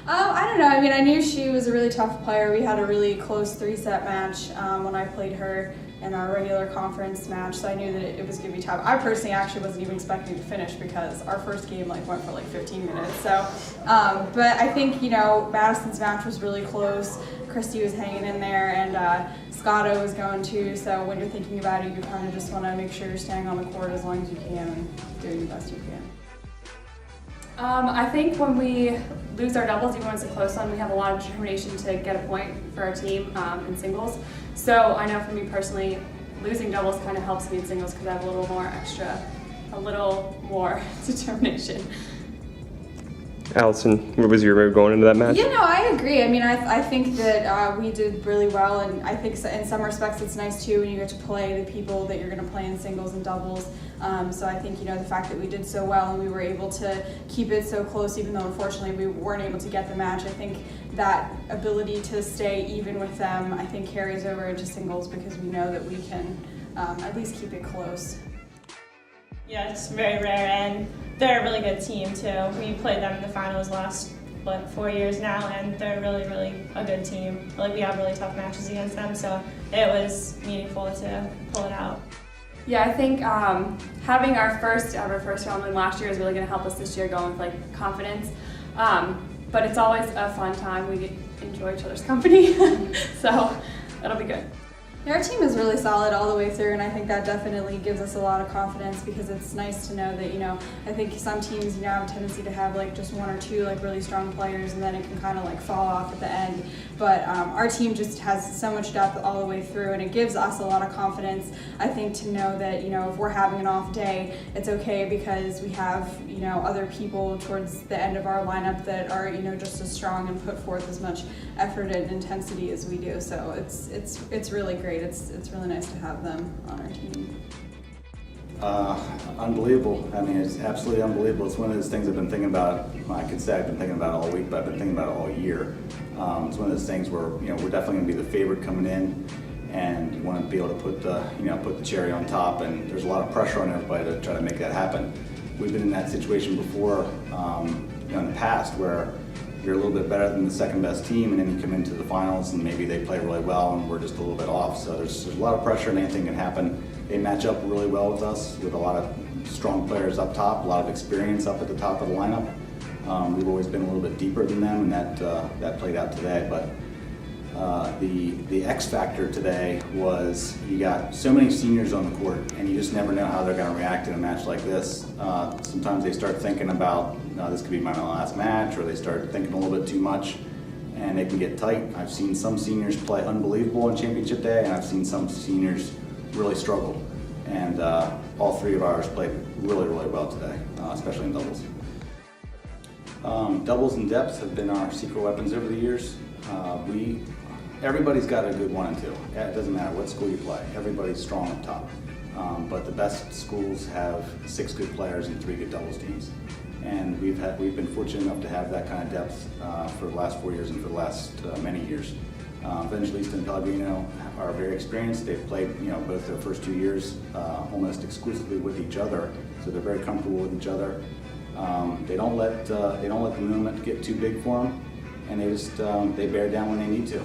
I don't know. I mean, I knew she was a really tough player. We had a really close 3-set match when I played her in our regular conference match, so I knew that it was going to be tough. I personally actually wasn't even expecting to finish because our first game went for 15 minutes. So, but I think Madison's match was really close. Kristi was hanging in there, and Scotto was going too. So when you're thinking about it, you kind of just want to make sure you're staying on the court as long as you can and doing the best you can. I think when we lose our doubles, even when it's a close one, we have a lot of determination to get a point for our team in singles. So I know for me personally, losing doubles kind of helps me in singles because I have a little more determination. Allison, what was your mood going into that match? Yeah, no, I agree. I mean, I think that we did really well, and I think in some respects it's nice too when you get to play the people that you're going to play in singles and doubles. So I think the fact that we did so well and we were able to keep it so close, even though unfortunately we weren't able to get the match, I think that ability to stay even with them, I think carries over into singles because we know that we can at least keep it close. Yeah, it's very rare, and they're a really good team too. We played them in the finals last 4 years now, and they're really, really a good team. We have really tough matches against them, so it was meaningful to pull it out. Yeah, I think having our first round win last year is really going to help us this year going with confidence. But it's always a fun time. We enjoy each other's company, so it'll be good. Our team is really solid all the way through, and I think that definitely gives us a lot of confidence because it's nice to know that, I think some teams, have a tendency to have just one or two really strong players, and then it can kind of fall off at the end. But our team just has so much depth all the way through, and it gives us a lot of confidence, I think, to know that, if we're having an off day, it's okay because we have, other people towards the end of our lineup that are, just as strong and put forth as much effort and intensity as we do. So it's really great. It's really nice to have them on our team. Unbelievable. I mean, it's absolutely unbelievable. It's one of those things I've been thinking about. I could say I've been thinking about it all week, but I've been thinking about it all year. It's one of those things where we're definitely going to be the favorite coming in, and you want to be able to put the cherry on top. And there's a lot of pressure on everybody to try to make that happen. We've been in that situation before, in the past, where you're a little bit better than the second best team, and then you come into the finals and maybe they play really well and we're just a little bit off. So there's a lot of pressure and anything can happen. They match up really well with us with a lot of strong players up top, a lot of experience up at the top of the lineup. We've always been a little bit deeper than them, and that played out today. But the X factor today was you got so many seniors on the court, and you just never know how they're going to react in a match like this. Sometimes they start thinking about, this could be my last match, or they start thinking a little bit too much, and they can get tight. I've seen some seniors play unbelievable on championship day, and I've seen some seniors really struggle. And all three of ours played really, really well today, especially in doubles. Doubles and depth have been our secret weapons over the years. Everybody's got a good 1 and 2. It doesn't matter what school you play. Everybody's strong up top. But the best schools have 6 good players and 3 good doubles teams. And we've been fortunate enough to have that kind of depth for the last 4 years and for the last many years. Evangelista and Pellegrino are very experienced. They've played both their first 2 years almost exclusively with each other, so they're very comfortable with each other. They don't let the movement get too big for them, and they bear down when they need to.